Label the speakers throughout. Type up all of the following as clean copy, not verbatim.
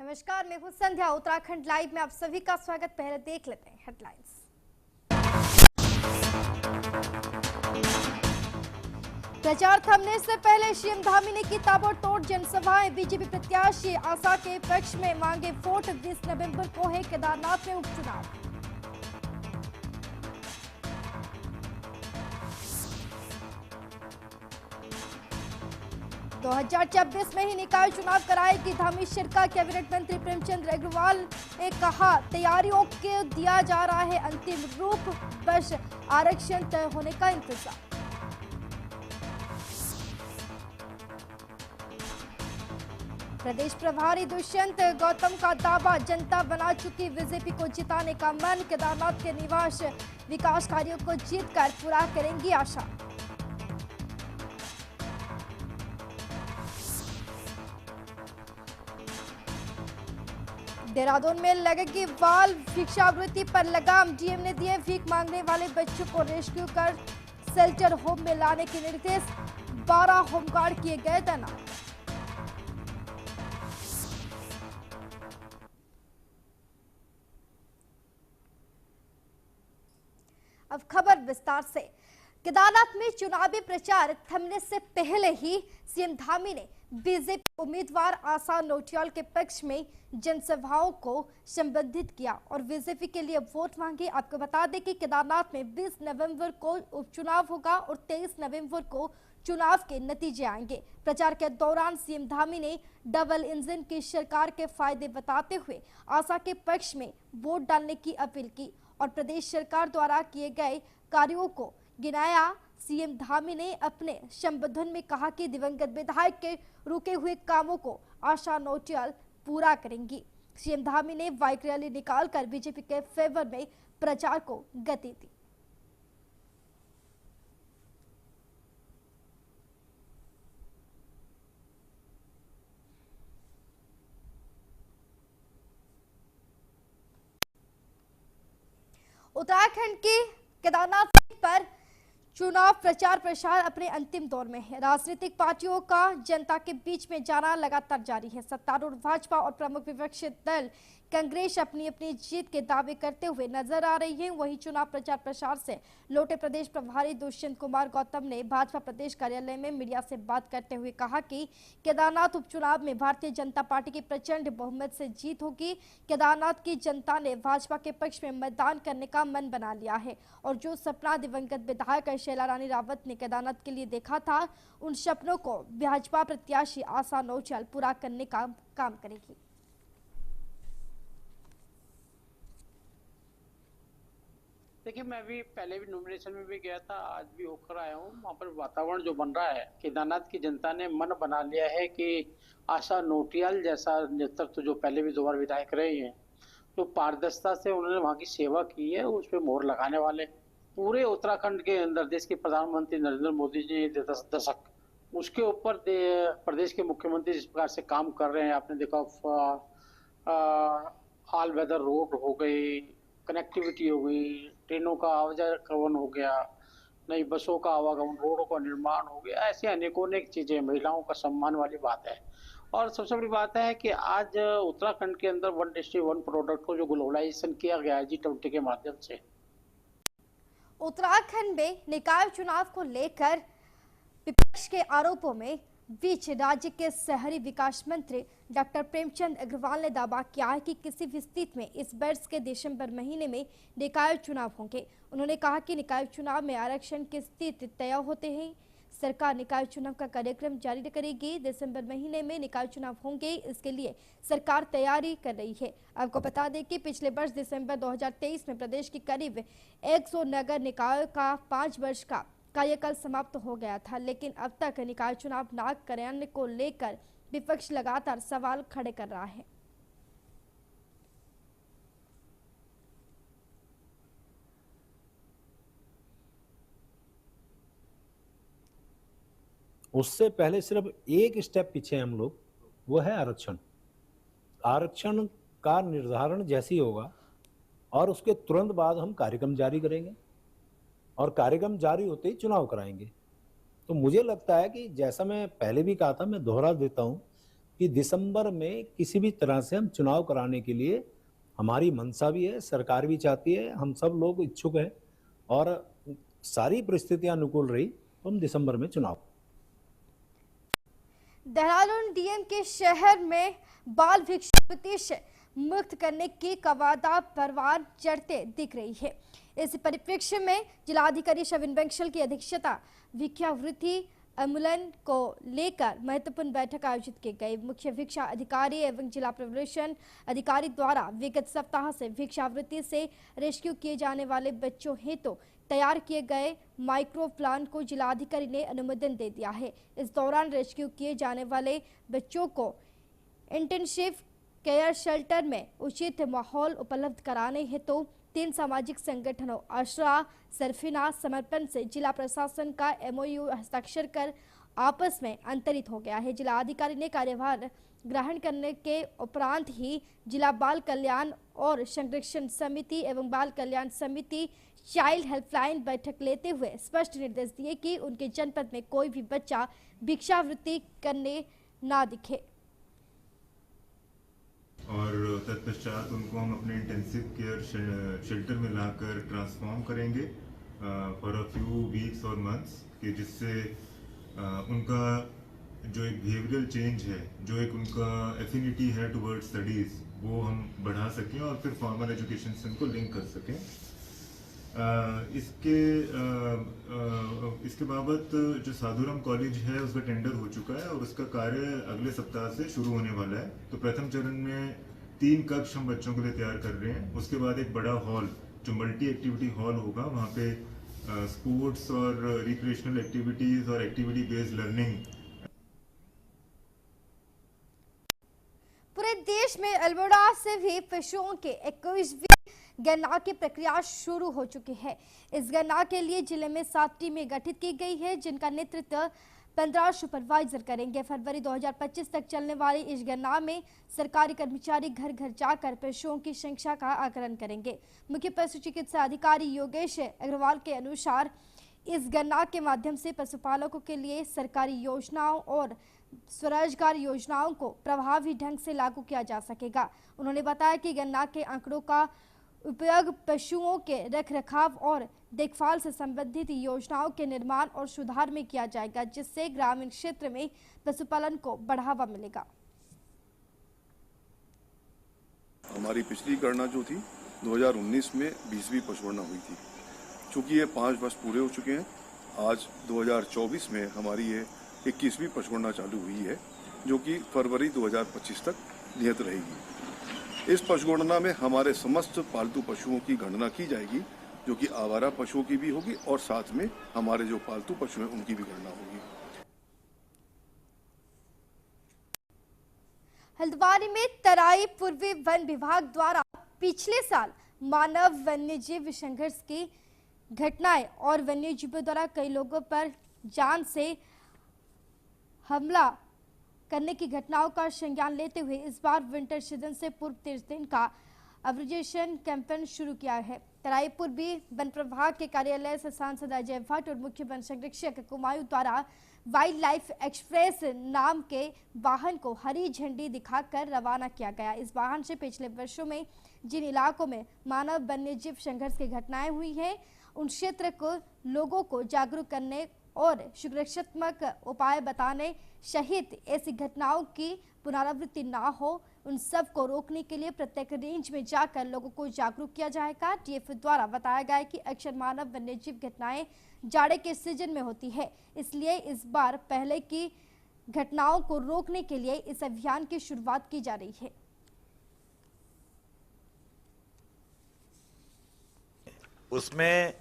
Speaker 1: नमस्कार, मैं हूं संध्या। उत्तराखंड लाइव में आप सभी का स्वागत। पहले देख लेते हैं हेडलाइंस। प्रचार थमने से पहले सीएम धामी ने की ताबड़तोड़ जनसभाएं। बीजेपी प्रत्याशी आशा के पक्ष में मांगे वोट। 20 नवंबर को है केदारनाथ में उपचुनाव। दो 2026 में ही निकाय चुनाव कराएगी धामी। शिरका कैबिनेट मंत्री प्रेमचंद अग्रवाल ने कहा, तैयारियों को दिया जा रहा है अंतिम रूप, बस आरक्षण तय होने का इंतजार। प्रदेश प्रभारी दुष्यंत गौतम का दावा, जनता बना चुकी बीजेपी को जिताने का मन। केदारनाथ के निवास विकास कार्यों को जीतकर पूरा करेंगी आशा। देहरादून में लगेगी बाल भिक्षावृत्ति पर लगाम। डीएम ने दिए भीख मांगने वाले बच्चों को रेस्क्यू कर शेल्टर होम में लाने के निर्देश। 12 होमगार्ड किए गए तैनात। अब खबर विस्तार से। केदारनाथ में चुनावी प्रचार थमने से पहले ही सीएम धामी ने बीजेपी उम्मीदवार आशा नोटियाल के पक्ष में जनसभाओं को संबोधित किया और बीजेपी के लिए वोट मांगे। आपको बता दें कि केदारनाथ में 20 नवंबर को उपचुनाव होगा और 23 नवंबर को चुनाव के नतीजे आएंगे। प्रचार के दौरान सीएम धामी ने डबल इंजन की सरकार के फायदे बताते हुए आशा के पक्ष में वोट डालने की अपील की और प्रदेश सरकार द्वारा किए गए कार्यों को गिनाया। सीएम धामी ने अपने संबोधन में कहा कि दिवंगत विधायक के रुके हुए कामों को आशा नोटियाल पूरा करेंगी। सीएम धामी ने बाइक रैली निकालकर बीजेपी के फेवर में प्रचार को गति दी। उत्तराखंड के केदारनाथ पर चुनाव प्रचार प्रसार अपने अंतिम दौर में है। राजनीतिक पार्टियों का जनता के बीच में जाना लगातार जारी है। सत्तारूढ़ भाजपा और प्रमुख विपक्षी दल कांग्रेस अपनी अपनी जीत के दावे करते हुए नजर आ रही है। वहीं चुनाव प्रचार प्रसार से लौटे प्रदेश प्रभारी दुष्यंत कुमार गौतम ने भाजपा प्रदेश कार्यालय में मीडिया से बात करते हुए कहा कि केदारनाथ उपचुनाव में भारतीय जनता पार्टी की प्रचंड बहुमत से जीत होगी। केदारनाथ की जनता ने भाजपा के पक्ष में मतदान करने का मन बना लिया है और जो सपना दिवंगत विधायक शैला रानी रावत ने केदारनाथ के लिए देखा था, उन सपनों को भाजपा प्रत्याशी आशा नोटियाल पूरा करने का काम करेगी।
Speaker 2: देखिए, मैं भी पहले भी नॉमिनेशन में भी गया था, आज भी होकर आया हूँ। वहाँ पर वातावरण जो बन रहा है, केदारनाथ की जनता ने मन बना लिया है कि आशा नोटियाल जैसा नेतृत्व जो पहले भी 2 बार विधायक रहे हैं, जो पारदर्शिता से उन्होंने वहाँ की सेवा की है, उस पर मोहर लगाने वाले। पूरे उत्तराखंड के अंदर देश के प्रधानमंत्री नरेंद्र मोदी जी 10 दशक उसके ऊपर प्रदेश के मुख्यमंत्री जिस प्रकार से काम कर रहे हैं, आपने देखा ऑल वेदर रोड हो गई, कनेक्टिविटी हो गई, ट्रेनों का आवाजाही हो गया, नई बसों का आवागमन, रोडों का निर्माण हो गया, ऐसी अनेकों अनेक चीजें, महिलाओं का सम्मान वाली बात है। और सबसे बड़ी बात है कि आज उत्तराखंड के अंदर 1 डिस्ट्रिक्ट 1 प्रोडक्ट को जो ग्लोबलाइजेशन किया गया है G20 के माध्यम से।
Speaker 1: उत्तराखंड में निकाय चुनाव को लेकर विपक्ष के आरोपों में बीच राज्य के शहरी विकास मंत्री डॉक्टर प्रेमचंद अग्रवाल ने दावा किया है कि किसी भी स्थिति में इस वर्ष के दिसंबर महीने में निकाय चुनाव होंगे। उन्होंने कहा कि निकाय चुनाव में आरक्षण की स्थिति तय होते हैं। सरकार निकाय चुनाव का कार्यक्रम जारी करेगी। दिसंबर महीने में निकाय चुनाव होंगे, इसके लिए सरकार तैयारी कर रही है। आपको बता दें कि पिछले वर्ष दिसंबर 2023 में प्रदेश की करीब 100 नगर निकायों का 5 वर्ष का कार्यकाल समाप्त हो गया था, लेकिन अब तक निकाय चुनाव न कराने को लेकर विपक्ष लगातार सवाल खड़े कर रहा है।
Speaker 3: उससे पहले सिर्फ एक स्टेप पीछे हम लोग, वो है आरक्षण। आरक्षण का निर्धारण जैसी होगा और उसके तुरंत बाद हम कार्यक्रम जारी करेंगे और कार्यक्रम जारी होते ही चुनाव कराएंगे। तो मुझे लगता है कि जैसा मैं पहले भी कहा था, मैं दोहरा देता हूं कि दिसंबर में किसी भी तरह से हम चुनाव कराने के लिए हमारी मंशा भी है, सरकार भी चाहती है, हम सब लोग इच्छुक हैं और सारी परिस्थितियां अनुकूल रही तो हम दिसंबर में चुनाव।
Speaker 1: देहरादून डीएम के शहर में बाल भिक्षावृत्ति से मुक्त करने की कवायद परवान चढ़ते दिख रही है। इस परिप्रेक्ष्य में जिलाधिकारी शविन बंसल की अध्यक्षता भिक्षावृत्ति उन्मूलन को लेकर महत्वपूर्ण बैठक आयोजित की गई। मुख्य भिक्षा अधिकारी एवं जिला प्रबंधन अधिकारी द्वारा विगत सप्ताह से भिक्षावृत्ति से रेस्क्यू किए जाने वाले बच्चों हेतु तैयार किए गए माइक्रो प्लान को जिलाधिकारी ने अनुमोदन दे दिया है। इस दौरान रेस्क्यू किए जाने वाले बच्चों को इंटेंसिव केयर शेल्टर में उचित माहौल उपलब्ध कराने हेतु 3 सामाजिक संगठनों आश्रा, सरफिना, समर्पण से जिला प्रशासन का एमओयू हस्ताक्षर कर आपस में अंतरित हो गया है। जिला अधिकारी ने कार्यभार ग्रहण करने के उपरांत ही जिला बाल कल्याण और संरक्षण समिति एवं बाल कल्याण समिति चाइल्ड हेल्पलाइन बैठक लेते हुए स्पष्ट निर्देश दिए कि उनके जनपद में कोई भी बच्चा भिक्षावृत्ति करने ना दिखे
Speaker 4: और तत्पश्चात उनको हम अपने इंटेंसिव केयर शेल्टर में लाकर ट्रांसफॉर्म करेंगे फॉर अ फ्यू वीक्स और मंथ्स कि जिससे उनका जो एक बिहेवियरल चेंज है, जो एक उनका एफिनिटी है टुवर्ड्स स्टडीज़, वो हम बढ़ा सकें और फिर फॉर्मल एजुकेशन से उनको लिंक कर सकें। इसके बाबत जो साधुराम कॉलेज है उसका टेंडर हो चुका है और उसका कार्य अगले सप्ताह से शुरू होने वाला है। तो प्रथम चरण में 3 कक्ष हम बच्चों के लिए तैयार कर रहे हैं। उसके बाद एक बड़ा हॉल जो मल्टी एक्टिविटी हॉल होगा, वहाँ पे स्पोर्ट्स और रिक्रिएशनल एक्टिविटीज और एक्टिविटी बेस्ड लर्निंग।
Speaker 1: पूरे देश में अल्मोड़ा से भी पशुओं के 21वीं गणना की प्रक्रिया शुरू हो चुकी है। इस गणना के लिए जिले में 7 टीमें गठित की गई है, जिनका नेतृत्व 15 सुपरवाइजर करेंगे। फरवरी 2025 तक चलने वाली इस गणना में सरकारी कर्मचारी घर घर जाकर पशुओं की संख्या का आकलन करेंगे। मुख्य पशु चिकित्सा अधिकारी योगेश अग्रवाल के अनुसार इस गणना के माध्यम से पशुपालकों के लिए सरकारी योजनाओं और स्वरोजगार योजनाओं को प्रभावी ढंग से लागू किया जा सकेगा। उन्होंने बताया कि गणना के आंकड़ों का उपयोग पशुओं के रखरखाव और देखभाल से संबंधित योजनाओं के निर्माण और सुधार में किया जाएगा, जिससे ग्रामीण क्षेत्र में पशुपालन को बढ़ावा मिलेगा।
Speaker 5: हमारी पिछली गणना जो थी 2019 में 20वीं पशुगणना हुई थी। चूंकि ये 5 वर्ष पूरे हो चुके हैं, आज 2024 में हमारी ये 21वीं पशुगणना चालू हुई है, जो कि फरवरी 2025 तक नियत रहेगी। इस पशुगणना में हमारे समस्त पालतू पशुओं की गणना की जाएगी, जो कि आवारा पशुओं की भी होगी और साथ में हमारे जो पालतू पशु हैं उनकी भी गणना होगी।
Speaker 1: हल्द्वानी में तराई पूर्वी वन विभाग द्वारा पिछले साल मानव वन्यजीव संघर्ष की घटनाएं और वन्यजीवों द्वारा कई लोगों पर जान से हमला करने की घटनाओं का संज्ञान लेते हुए इस बार विंटर सीजन से पूर्व 30 दिन का अब्रिजेशन कैंपेन शुरू किया है। तराई पूर्वी वन प्रभाग के कार्यालय से सांसद अजय भट्ट और मुख्य वन संरक्षक कुमायूं द्वारा वाइल्ड लाइफ एक्सप्रेस नाम के वाहन को हरी झंडी दिखाकर रवाना किया गया। इस वाहन से पिछले वर्षों में जिन इलाकों में मानव वन्यजीव संघर्ष की घटनाएं हुई हैं, उन क्षेत्र को लोगों को जागरूक करने और सुरक्षात्मक उपाय बताने सहित ऐसी घटनाओं की पुनरावृत्ति ना हो, उन सब को रोकने के लिए प्रत्येक रेंज में जाकर लोगों को जागरूक किया जाएगा। डीएफ द्वारा बताया गया है कि अक्सर मानव वन्यजीव घटनाएं जाड़े के सीजन में होती है, इसलिए इस बार पहले की घटनाओं को रोकने के लिए इस अभियान की शुरुआत की जा रही है।
Speaker 6: उसमें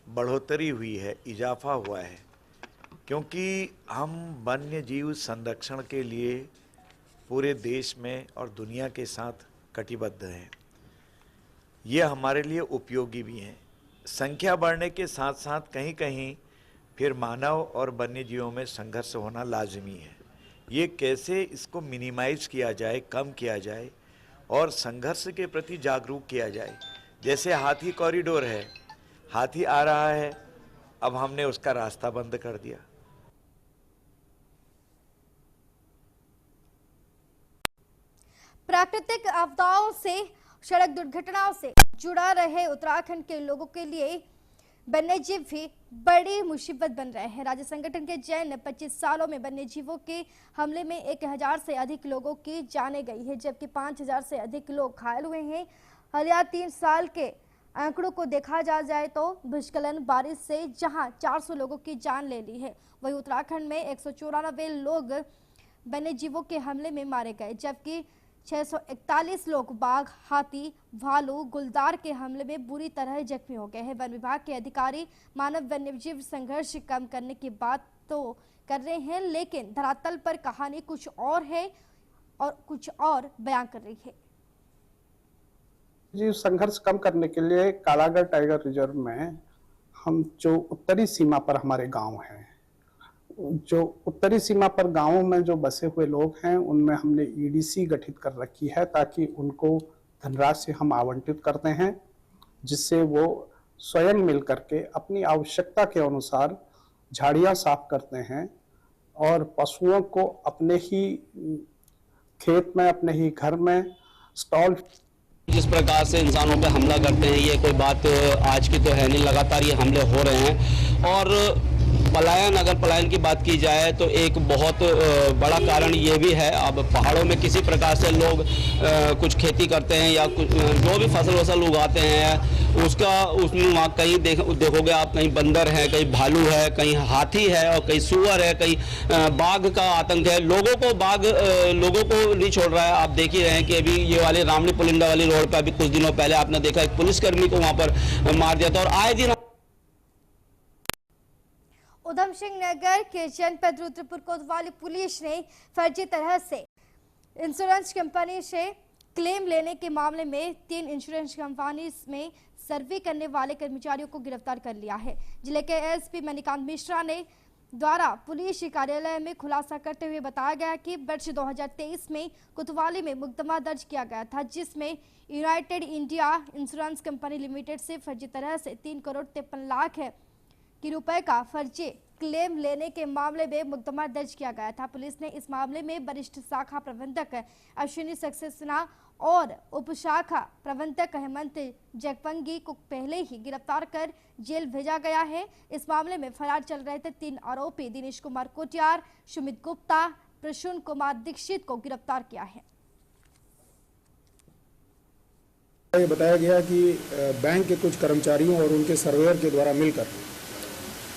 Speaker 6: बढ़ोतरी हुई है, इजाफा हुआ है, क्योंकि हम वन्य जीव संरक्षण के लिए पूरे देश में और दुनिया के साथ कटिबद्ध हैं। ये हमारे लिए उपयोगी भी हैं। संख्या बढ़ने के साथ साथ कहीं कहीं फिर मानव और वन्य जीवों में संघर्ष होना लाजमी है। ये कैसे इसको मिनिमाइज किया जाए, कम किया जाए और संघर्ष के प्रति जागरूक किया जाए। जैसे हाथी कॉरिडोर है, हाथी आ रहा है, अब हमने उसका रास्ता बंद कर दिया।
Speaker 1: प्राकृतिक आपदाओं से, सड़क दुर्घटनाओं से जुड़ा रहे उत्तराखंड के लोगों के लिए वन्यजीव भी बड़ी मुसीबत बन रहे हैं। राज्य संगठन के जैन 25 सालों में वन्यजीवों के हमले में 1000 से अधिक लोगों की जाने गई है, जबकि 5000 से अधिक लोग घायल हुए हैं। हालिया 3 साल के आंकड़ों को देखा जाए तो भूस्खलन, बारिश से जहां 400 लोगों की जान ले ली है, वहीं उत्तराखंड में 194 लोग वन्यजीवों के हमले में मारे गए, जबकि 641 लोग बाघ, हाथी, भालू, गुलदार के हमले में बुरी तरह जख्मी हो गए हैं। वन विभाग के अधिकारी मानव वन्यजीव संघर्ष कम करने की बात तो कर रहे हैं, लेकिन धरातल पर कहानी कुछ और है और कुछ और बयां कर रही है।
Speaker 7: जीव संघर्ष कम करने के लिए कालागढ़ टाइगर रिजर्व में हम जो उत्तरी सीमा पर हमारे गांव हैं, जो उत्तरी सीमा पर गांवों में जो बसे हुए लोग हैं, उनमें हमने ईडीसी गठित कर रखी है ताकि उनको धनराशि हम आवंटित करते हैं, जिससे वो स्वयं मिल करके अपनी आवश्यकता के अनुसार झाड़ियां साफ करते हैं और पशुओं को अपने ही खेत में, अपने ही घर में स्टॉल।
Speaker 8: जिस प्रकार से इंसानों पे हमला करते हैं, ये कोई बात आज की तो है नहीं, लगातार ये हमले हो रहे हैं। और पलायन, अगर पलायन की बात की जाए तो एक बहुत बड़ा कारण ये भी है, अब पहाड़ों में किसी प्रकार से लोग कुछ खेती करते हैं या कुछ जो भी फसल उगाते हैं, उसमें वहाँ कहीं देखोगे आप, कहीं बंदर है, कहीं भालू है, कहीं हाथी है और कहीं सुअर है, कहीं बाघ का आतंक है। बाघ लोगों को नहीं छोड़ रहा है। आप देख ही रहे हैं कि अभी ये वाले रामली पुलिंदा वाली रोड पर अभी कुछ दिनों पहले आपने देखा एक पुलिसकर्मी को वहाँ पर मार दिया था। और आए दिन
Speaker 1: उधम सिंह नगर के जनपद रुद्रपुर कोतवाली पुलिस ने फर्जी तरह से इंश्योरेंस कंपनी से क्लेम लेने के मामले में 3 इंश्योरेंस कंपनी में सर्वे करने वाले कर्मचारियों को गिरफ्तार कर लिया है। जिले के एसपी मणिकांत मिश्रा ने द्वारा पुलिस कार्यालय में खुलासा करते हुए बताया गया कि वर्ष 2023 में कोतवाली में मुकदमा दर्ज किया गया था, जिसमें United India insurance company limited से फर्जी तरह से 3 करोड़ 53 लाख की रुपए का फर्जी क्लेम लेने के मामले में मुकदमा दर्ज किया गया था। पुलिस ने इस मामले में वरिष्ठ शाखा प्रबंधक अश्विनी सक्सेना और उप शाखा प्रबंधक हेमंत जगपंगी को पहले ही गिरफ्तार कर जेल भेजा गया है। इस मामले में फरार चल रहे थे 3 आरोपी दिनेश कुमार कोटियार, सुमित गुप्ता, प्रसून कुमार दीक्षित को गिरफ्तार किया है।
Speaker 9: ये बताया गया कि बैंक के कुछ कर्मचारियों और उनके सर्वेयर के द्वारा मिलकर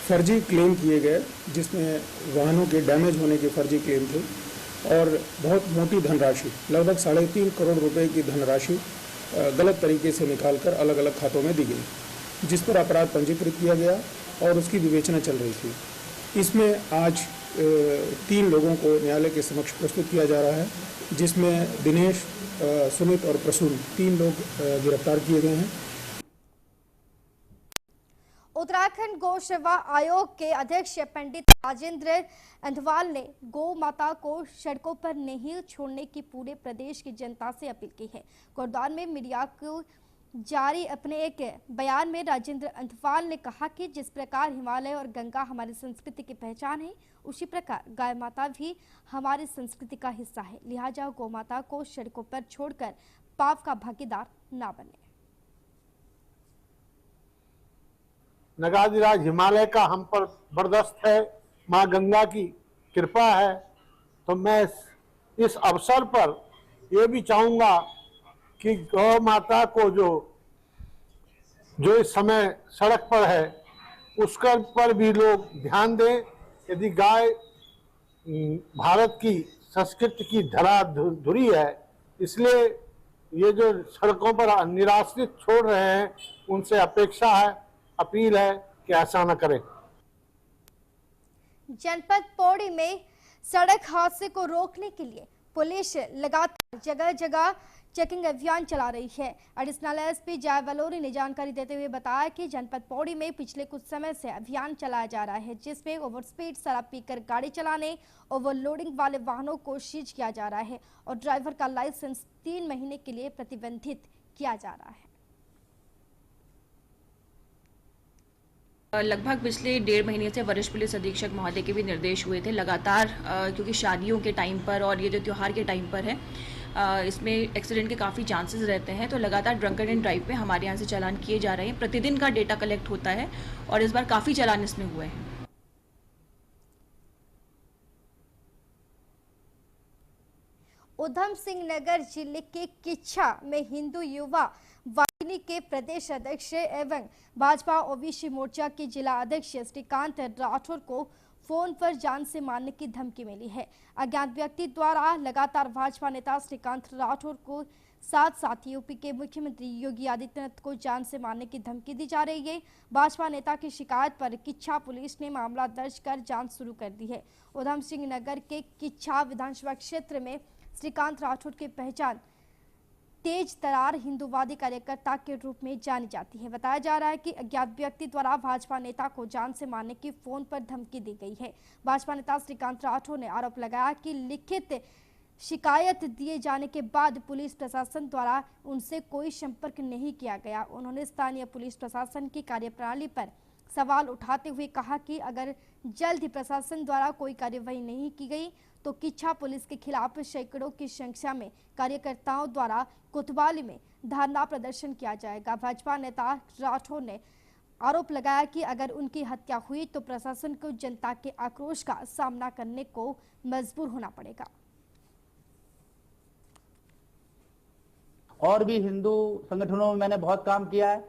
Speaker 9: फर्जी क्लेम किए गए, जिसमें वाहनों के डैमेज होने के फर्जी क्लेम थे और बहुत मोटी धनराशि, लगभग 3.5 करोड़ रुपए की धनराशि गलत तरीके से निकालकर अलग अलग खातों में दी गई, जिस पर अपराध पंजीकृत किया गया और उसकी विवेचना चल रही थी। इसमें आज 3 लोगों को न्यायालय के समक्ष प्रस्तुत किया जा रहा है, जिसमें दिनेश, सुमित और प्रसून 3 लोग गिरफ्तार किए गए हैं।
Speaker 1: उत्तराखंड गौ सेवा आयोग के अध्यक्ष पंडित राजेंद्र अंधवाल ने गौ माता को सड़कों पर नहीं छोड़ने की पूरे प्रदेश की जनता से अपील की है। कोटद्वार में मीडिया को जारी अपने एक बयान में राजेंद्र अंधवाल ने कहा कि जिस प्रकार हिमालय और गंगा हमारी संस्कृति की पहचान है, उसी प्रकार गाय माता भी हमारी संस्कृति का हिस्सा है। लिहाजा गौ माता को सड़कों पर छोड़कर पाप का भागीदार ना बने।
Speaker 10: नगाधिराज हिमालय का हम पर बरदस्त है, माँ गंगा की कृपा है। तो मैं इस अवसर पर ये भी चाहूँगा कि गौ माता को जो इस समय सड़क पर है, उसका पर भी लोग ध्यान दें। यदि गाय भारत की संस्कृति की धुरी है, इसलिए ये जो सड़कों पर निराश्रित छोड़ रहे हैं, उनसे अपेक्षा है, अपील है कि ऐसा न करें।
Speaker 1: जनपद पौड़ी में सड़क हादसे को रोकने के लिए पुलिस लगातार जगह जगह चेकिंग अभियान चला रही है। एडिशनल एसपी जय वलोरी ने जानकारी देते हुए बताया कि जनपद पौड़ी में पिछले कुछ समय से अभियान चलाया जा रहा है, जिसमें ओवर स्पीड, शराब पीकर गाड़ी चलाने, ओवरलोडिंग वाले वाहनों को सीज किया जा रहा है और ड्राइवर का लाइसेंस 3 महीने के लिए प्रतिबंधित किया जा रहा है।
Speaker 11: लगभग पिछले 1.5 महीने से वरिष्ठ पुलिस अधीक्षक महोदय के भी निर्देश हुए थे लगातार, क्योंकि शादियों के टाइम पर और ये जो त्यौहार के टाइम पर है, इसमें एक्सीडेंट के काफ़ी चांसेस रहते हैं, तो लगातार ड्रंकन एंड ड्राइव पे हमारे यहाँ से चालान किए जा रहे हैं। प्रतिदिन का डेटा कलेक्ट होता है और इस बार काफ़ी चालान इसमें हुए हैं।
Speaker 1: उधम सिंह नगर जिले के किच्छा में हिंदू युवा वाहिनी के प्रदेश अध्यक्ष एवं भाजपा ओबीसी मोर्चा के जिला अध्यक्ष श्रीकांत राठौर को फोन पर जान से मारने की धमकी मिली है। अज्ञात व्यक्ति द्वारा लगातार भाजपा नेता श्रीकांत राठौर को साथ यूपी के मुख्यमंत्री योगी आदित्यनाथ को जान से मारने की धमकी दी जा रही है। भाजपा नेता की शिकायत पर किच्छा पुलिस ने मामला दर्ज कर जांच शुरू कर दी है। उधम सिंह नगर के किच्छा विधानसभा क्षेत्र में श्रीकांत राठौर की पहचान तेज तरार हिंदूवादी कार्यकर्ता के रूप में जानी जाती है। बताया जा रहा है कि अज्ञात व्यक्ति द्वारा भाजपा नेता को जान से मारने की फोन पर धमकी दी गई है। भाजपा नेता श्रीकांत राठौर ने आरोप लगाया कि लिखित शिकायत दिए जाने के बाद पुलिस प्रशासन द्वारा उनसे कोई संपर्क नहीं किया गया। उन्होंने स्थानीय पुलिस प्रशासन की कार्यप्रणाली पर सवाल उठाते हुए कहा कि अगर जल्द ही प्रशासन द्वारा कोई कार्यवाही नहीं की गई तो किच्छा पुलिस के खिलाफ सैकड़ों की संख्या में कार्यकर्ताओं द्वारा कोतवाली में धरना प्रदर्शन किया जाएगा। भाजपा नेता राठौर ने आरोप लगाया कि अगर उनकी हत्या हुई तो प्रशासन को जनता के आक्रोश का सामना करने को मजबूर होना पड़ेगा।
Speaker 12: और भी हिंदू संगठनों में मैंने बहुत काम किया है,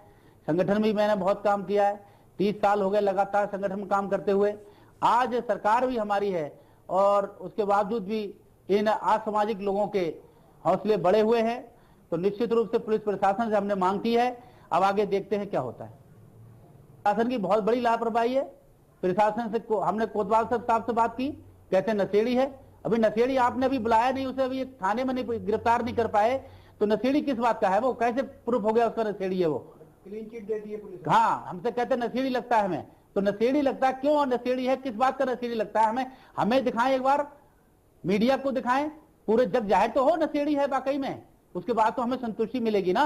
Speaker 12: संगठन में मैंने बहुत काम किया है। 30 साल हो गए लगातार संगठन में काम करते हुए। आज सरकार भी हमारी है और उसके बावजूद भी इन असामाजिक लोगों के हौसले बड़े हुए हैं। तो निश्चित रूप से पुलिस प्रशासन से हमने मांग की है, अब आगे देखते हैं क्या होता है। प्रशासन की बहुत बड़ी लापरवाही है। प्रशासन से हमने कोतवाल साहब से बात की, कहते नशेड़ी है। अभी नशेड़ी आपने अभी बुलाया नहीं, उसे अभी थाने में नहीं गिरफ्तार नहीं कर पाए, तो नशेड़ी किस बात का है? वो कैसे प्रूफ हो गया उसका नशेड़ी है? वो क्लीन चिट दे दी है पुलिस। हाँ, हमसे कहते नशेड़ी लगता है हमें, तो नशेड़ी लगता है क्यों? नशेड़ी है किस बात का नशेड़ी लगता है? हमें दिखाएं, एक बार मीडिया को दिखाएं, पूरे जग जाहिर तो हो नशेड़ी है वाकई में, उसके बाद तो हमें संतुष्टि मिलेगी ना।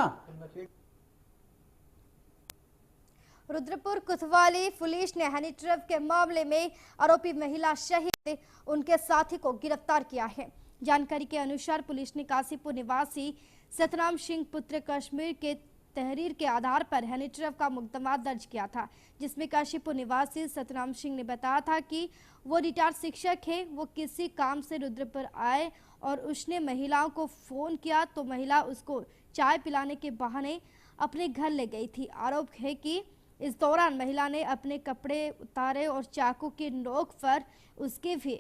Speaker 1: रुद्रपुर कोतवाली पुलिस ने हनी ट्रैप के मामले में आरोपी महिला सहित उनके साथी को गिरफ्तार किया है। जानकारी के अनुसार पुलिस ने काशीपुर निवासी सतनाम सिंह पुत्र कश्मीर के तहरीर के आधार पर हनी ट्रैप का मुकदमा दर्ज किया था, जिसमें काशीपुर निवासी सतनाम सिंह ने बताया था कि वो रिटायर्ड शिक्षक है। वो किसी काम से रुद्रपुर आए और उसने महिलाओं को फोन किया तो महिला उसको चाय पिलाने के बहाने अपने घर ले गई थी। आरोप है कि इस दौरान महिला ने अपने कपड़े उतारे और चाकू की नोक पर उसके भी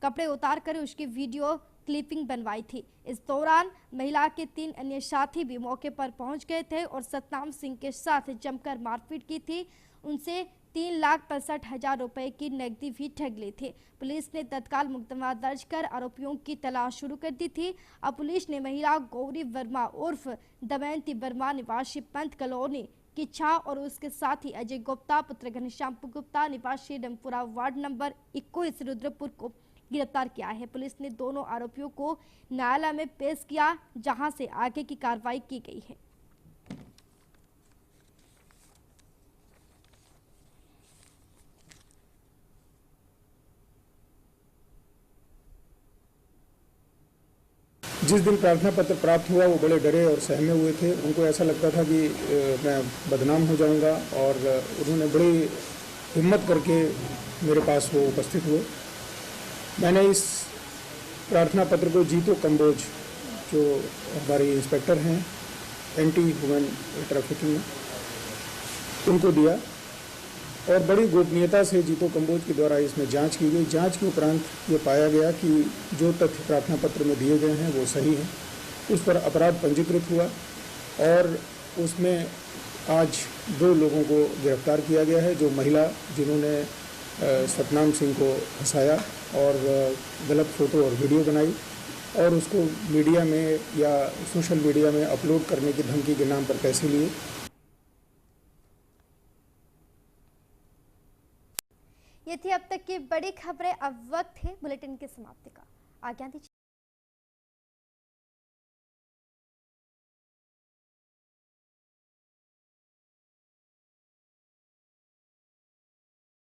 Speaker 1: कपड़े उतार कर उसकी वीडियो क्लिपिंग बनवाई थी। इस दौरान महिला के 3 अन्य साथी भी मौके पर पहुंच गए थे और सतनाम सिंह के साथ जमकर मारपीट की थी। उनसे 3,65,000 रुपए की नकदी भी ठग ली थी। पुलिस ने तत्काल मुकदमा दर्ज कर आरोपियों की तलाश शुरू कर दी थी। अब पुलिस ने महिला गौरी वर्मा उर्फ दमयंती वर्मा निवासी पंत कॉलोनी किच्छा और उसके साथी अजय गुप्ता पुत्र घनश्याम गुप्ता निवासी डमपुरा वार्ड नंबर 21 रुद्रपुर को गिरफ्तार किया है। पुलिस ने दोनों आरोपियों को न्यायालय में पेश किया, जहां से आगे की कार्रवाई की गई है।
Speaker 9: जिस दिन प्रार्थना पत्र प्राप्त हुआ वो बड़े डरे और सहमे हुए थे। उनको ऐसा लगता था कि मैं बदनाम हो जाऊंगा और उन्होंने बड़ी हिम्मत करके मेरे पास वो उपस्थित हुए। मैंने इस प्रार्थना पत्र को जीतो कंबोज, जो हमारे इंस्पेक्टर हैं एंटी ह्यूमन ट्रैफिकिंग में, उनको दिया और बड़ी गोपनीयता से जीतो कंबोज के द्वारा इसमें जांच की गई। जांच के उपरांत ये पाया गया कि जो तथ्य प्रार्थना पत्र में दिए गए हैं वो सही हैं। उस पर अपराध पंजीकृत हुआ और उसमें आज 2 लोगों को गिरफ्तार किया गया है, जो महिला जिन्होंने सतनाम सिंह को फंसाया और गलत फोटो और वीडियो बनाई और उसको मीडिया में या सोशल मीडिया में अपलोड करने की धमकी के नाम पर पैसे लिए।
Speaker 1: ये थी अब तक की बड़ी खबरें। अब वक्त है बुलेटिन की समाप्ति का। आज्ञा दीजिए।